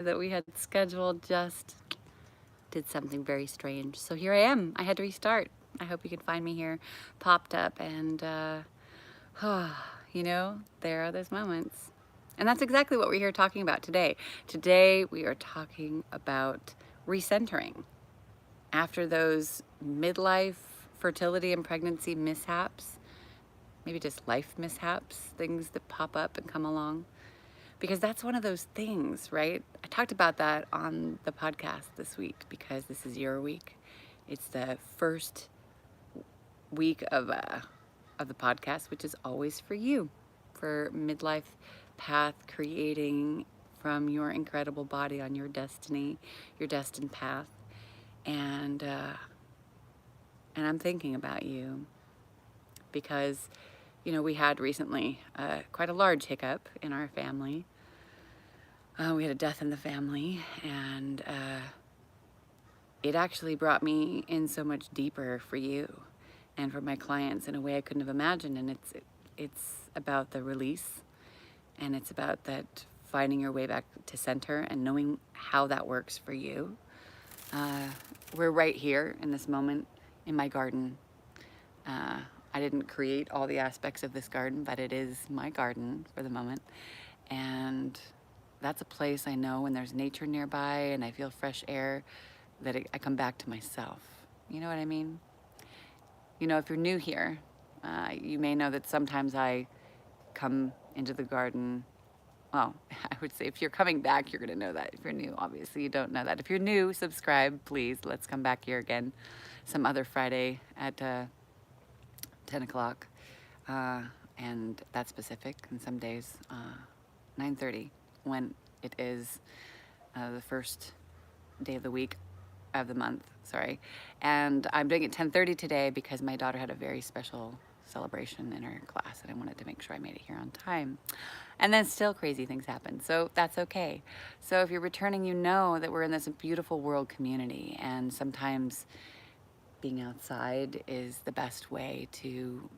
that we had scheduled just did something very strange. So here I am. I had to restart. I hope you can find me here, popped up, and there are those moments. And that's exactly what we're here talking about today. Today we are talking about recentering after those midlife fertility and pregnancy mishaps, maybe just life mishaps, things that pop up and come along. Because that's one of those things, right? I talked about that on the podcast this week because this is your week. It's the first week of the podcast, which is always for you, for midlife path creating from your incredible body on your destiny, your destined path, and I'm thinking about you because we had recently quite a large hiccup in our family. We had a death in the family, and it actually brought me in so much deeper for you and for my clients in a way I couldn't have imagined. And it's about the release, and it's about that finding your way back to center and knowing how that works for you. We're right here in this moment in my garden. I didn't create all the aspects of this garden, but it is my garden for the moment. And that's a place I know when there's nature nearby and I feel fresh air that I come back to myself. You know what I mean? If you're new here, you may know that sometimes I come into the garden. Well, I would say if you're coming back, you're going to know that. If you're new, obviously you don't know that. If you're new, subscribe, please. Let's come back here again some other Friday at 10 o'clock. And that's Pacific, and some days 9:30 when it is the first day of the week of the month, sorry. And I'm doing it 10:30 today because my daughter had a very special celebration in her class and I wanted to make sure I made it here on time. And then still crazy things happen, so that's okay. So if you're returning, you know that we're in this beautiful world community, and sometimes being outside is the best way to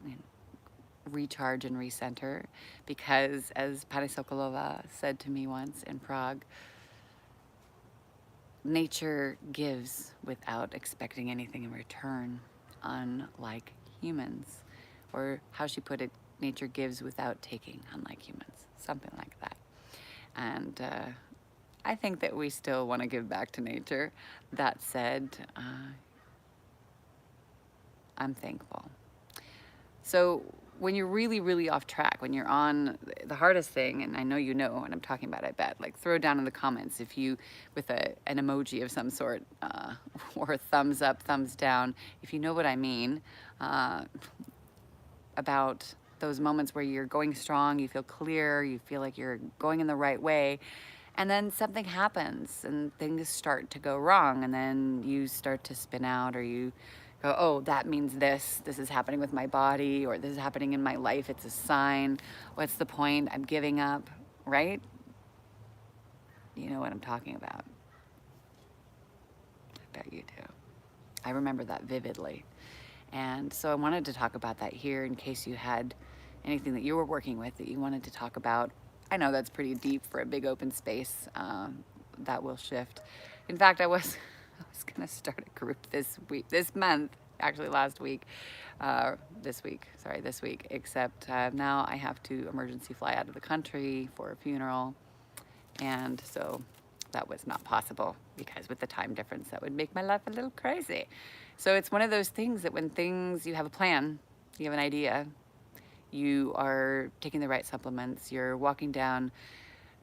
recharge and recenter, because as Pani Sokolova said to me once in Prague, nature gives without expecting anything in return, unlike humans. Or how she put it, nature gives without taking, unlike humans. Something like that. And I think that we still want to give back to nature. That said, I'm thankful. So when you're really, really off track, when you're on the hardest thing, and I know you know what I'm talking about, I bet, like throw down in the comments if you, with an emoji of some sort, or a thumbs up, thumbs down, if you know what I mean, about those moments where you're going strong, you feel clear, you feel like you're going in the right way, and then something happens and things start to go wrong, and then you start to spin out, or you go, oh, that means this is happening with my body, or this is happening in my life, it's a sign, what's the point, I'm giving up, right? You know what I'm talking about. I bet you do. I remember that vividly. And so I wanted to talk about that here in case you had anything that you were working with that you wanted to talk about. I know that's pretty deep for a big open space. That will shift. In fact, I was going to start a group this month, actually last week, this week, except now I have to emergency fly out of the country for a funeral. And so that was not possible because with the time difference, that would make my life a little crazy. So it's one of those things that when you have a plan, you have an idea, you are taking the right supplements, you're walking down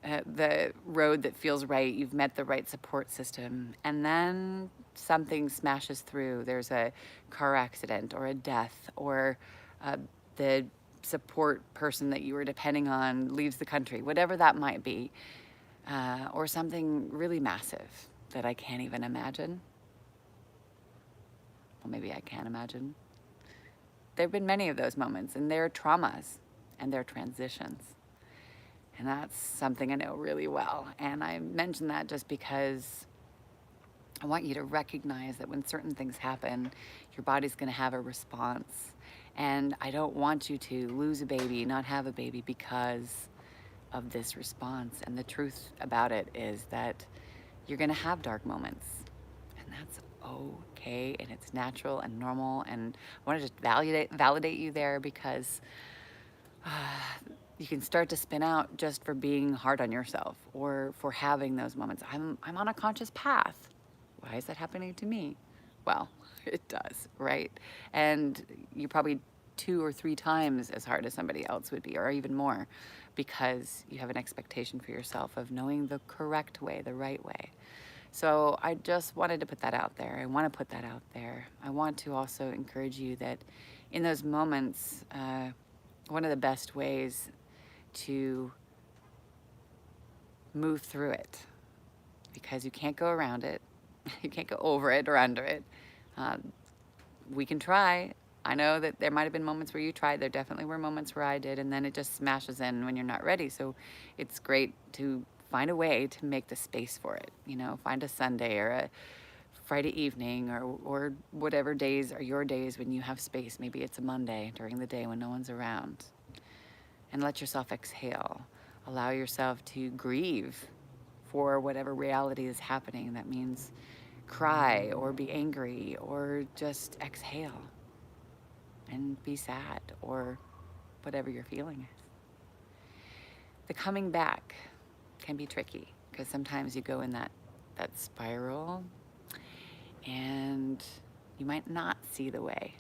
the road that feels right, you've met the right support system, and then something smashes through. There's a car accident or a death, or the support person that you were depending on leaves the country, whatever that might be, or something really massive that I can't even imagine. Well, maybe I can imagine. There have been many of those moments, and they're traumas and they're transitions. And that's something I know really well. And I mention that just because I want you to recognize that when certain things happen, your body's going to have a response. And I don't want you to lose a baby, not have a baby because of this response. And the truth about it is that you're going to have dark moments, and that's okay, and it's natural and normal. And I want to just validate you there, because you can start to spin out just for being hard on yourself or for having those moments. I'm on a conscious path. Why is that happening to me? Well, it does, right? And you're probably 2 or 3 times as hard as somebody else would be, or even more, because you have an expectation for yourself of knowing the correct way, the right way. So I just wanted to put that out there. I want to put that out there. I want to also encourage you that in those moments, one of the best ways to move through it, because you can't go around it, you can't go over it or under it. We can try. I know that there might have been moments where you tried. There definitely were moments where I did, and then it just smashes in when you're not ready. So it's great to find a way to make the space for it. You know, find a Sunday or a Friday evening, or whatever days are your days when you have space. Maybe it's a Monday during the day when no one's around. And let yourself exhale. Allow yourself to grieve for whatever reality is happening. That means cry or be angry or just exhale and be sad or whatever you're feeling is. The coming back can be tricky, because sometimes you go in that spiral and you might not see the way.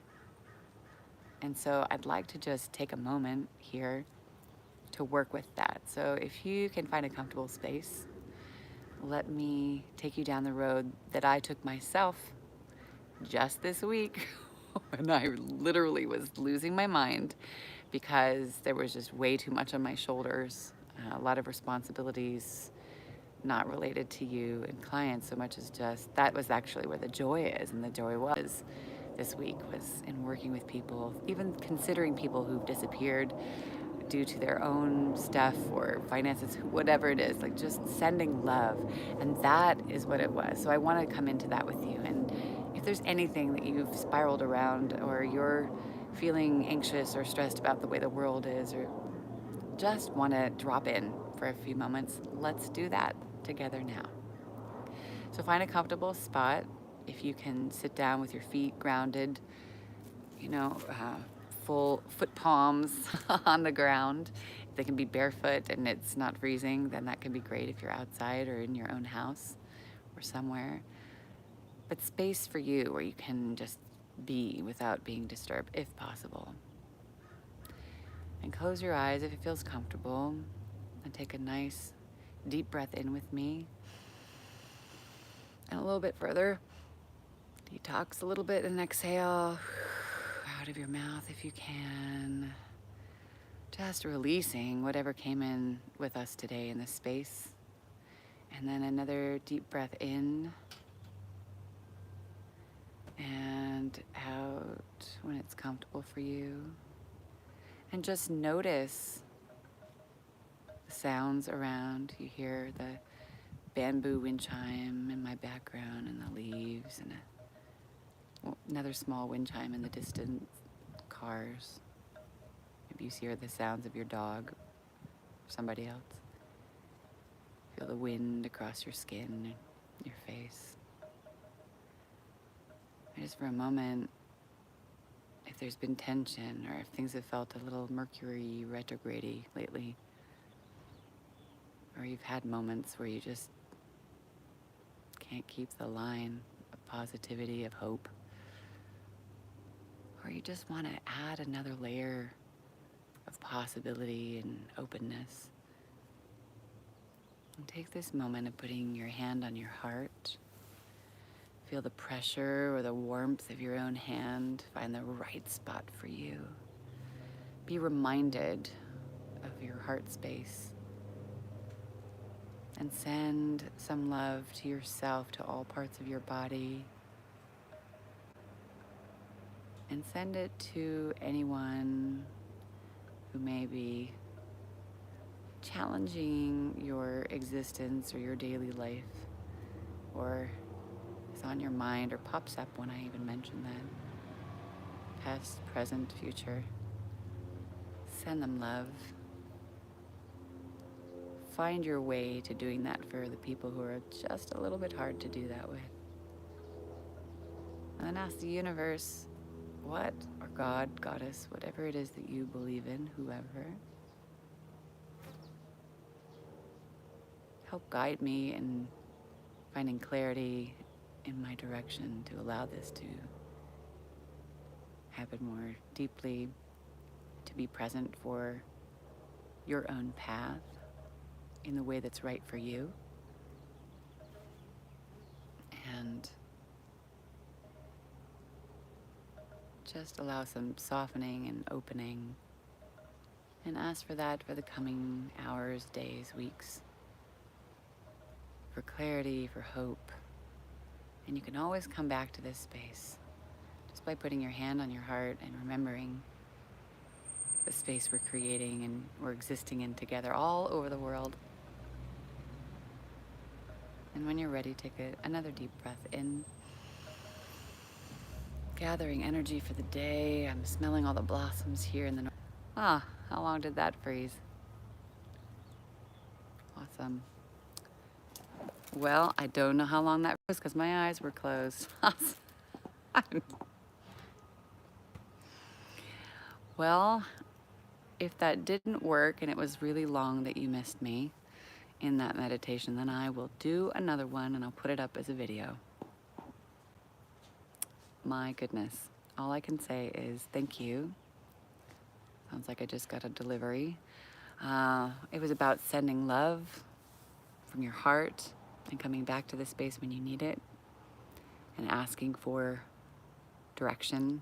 And so I'd like to just take a moment here to work with that. So if you can find a comfortable space, let me take you down the road that I took myself just this week when I literally was losing my mind, because there was just way too much on my shoulders, a lot of responsibilities not related to you and clients so much as just that was actually where the joy is. And the joy was this week was in working with people, even considering people who've disappeared due to their own stuff or finances, whatever it is, like just sending love. And that is what it was. So I want to come into that with you. And if there's anything that you've spiraled around, or you're feeling anxious or stressed about the way the world is, or just want to drop in for a few moments, let's do that together now. So find a comfortable spot. If you can sit down with your feet grounded, full foot palms on the ground. If they can be barefoot and it's not freezing, then that can be great if you're outside or in your own house or somewhere. But space for you where you can just be without being disturbed, if possible. And close your eyes if it feels comfortable, and take a nice deep breath in with me. And a little bit further. Detox a little bit and exhale out of your mouth if you can. Just releasing whatever came in with us today in this space. And then another deep breath in and out when it's comfortable for you. And just notice the sounds around. You hear the bamboo wind chime in my background, and the leaves, and another small wind chime in the distant cars. Maybe you hear the sounds of your dog or somebody else. Feel the wind across your skin and your face. And just for a moment, if there's been tension, or if things have felt a little Mercury retrograde lately, or you've had moments where you just can't keep the line of positivity, of hope, or you just want to add another layer of possibility and openness, and take this moment of putting your hand on your heart. Feel the pressure or the warmth of your own hand. Find the right spot for you. Be reminded of your heart space. And send some love to yourself, to all parts of your body. And send it to anyone who may be challenging your existence or your daily life, or is on your mind or pops up when I even mention that. Past, present, future. Send them love. find your way to doing that for the people who are just a little bit hard to do that with. And then ask the universe, what, or God, Goddess, whatever it is that you believe in, whoever, help guide me in finding clarity in my direction to allow this to happen more deeply, to be present for your own path in the way that's right for you. And just allow some softening and opening, and ask for that for the coming hours, days, weeks, for clarity, for hope. And you can always come back to this space just by putting your hand on your heart and remembering the space we're creating and we're existing in together all over the world. And when you're ready, take another deep breath in, gathering energy for the day. I'm smelling all the blossoms here in the north. Ah, how long did that freeze? Awesome. Well, I don't know how long that was because my eyes were closed. Well, if that didn't work and it was really long that you missed me in that meditation, then I will do another one and I'll put it up as a video. My goodness. All I can say is thank you. Sounds like I just got a delivery. It was about sending love from your heart and coming back to the space when you need it and asking for direction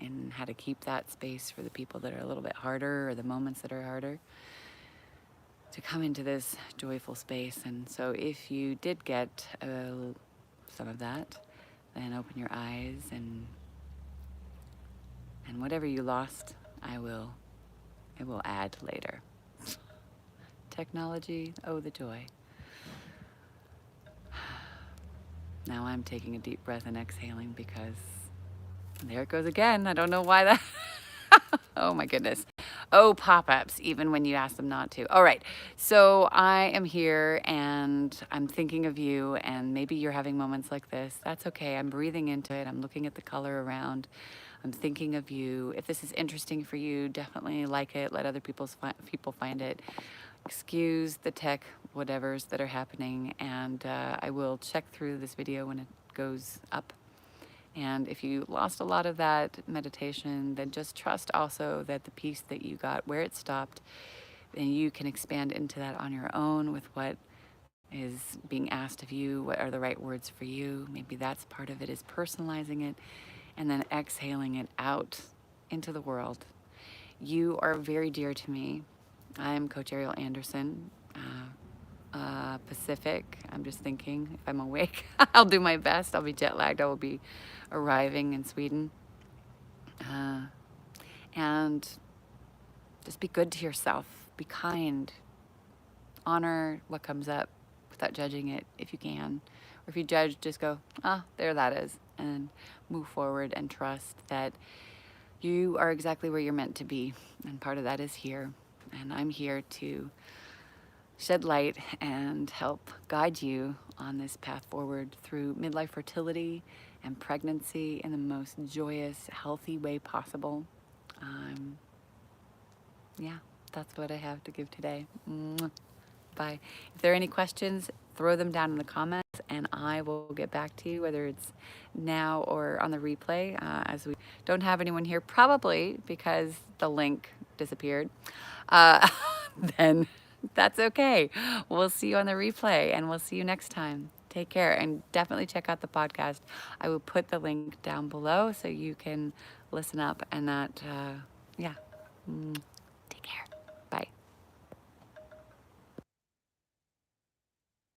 and how to keep that space for the people that are a little bit harder or the moments that are harder to come into this joyful space. And so if you did get some of that, then open your eyes and whatever you lost, I will add later. Technology, oh the joy. Now I'm taking a deep breath and exhaling because there it goes again. I don't know why that, oh my goodness. Oh, pop-ups, even when you ask them not to. All right, so I am here and I'm thinking of you, and maybe you're having moments like this. That's okay, I'm breathing into it. I'm looking at the color around. I'm thinking of you. If this is interesting for you, definitely like it. Let other people find it. Excuse the tech whatevers that are happening, and I will check through this video when it goes up. And if you lost a lot of that meditation, then just trust also that the piece that you got, where it stopped, then you can expand into that on your own with what is being asked of you, what are the right words for you. Maybe that's part of it, is personalizing it and then exhaling it out into the world. You are very dear to me. I'm Coach Ariel Anderson, Pacific. I'm just thinking, if I'm awake, I'll do my best. I'll be jet lagged. I will be arriving in Sweden. And just be good to yourself. Be kind. Honor what comes up without judging it if you can. Or if you judge, just go, ah, there that is. And move forward and trust that you are exactly where you're meant to be. And part of that is here. And I'm here to shed light and help guide you on this path forward through midlife fertility and pregnancy in the most joyous, healthy way possible. Yeah, that's what I have to give today. Mwah. Bye. If there are any questions, throw them down in the comments and I will get back to you, whether it's now or on the replay, as we don't have anyone here, probably because the link disappeared. Then that's okay. We'll see you on the replay and we'll see you next time. Take care and definitely check out the podcast. I will put the link down below so you can listen up and that, yeah.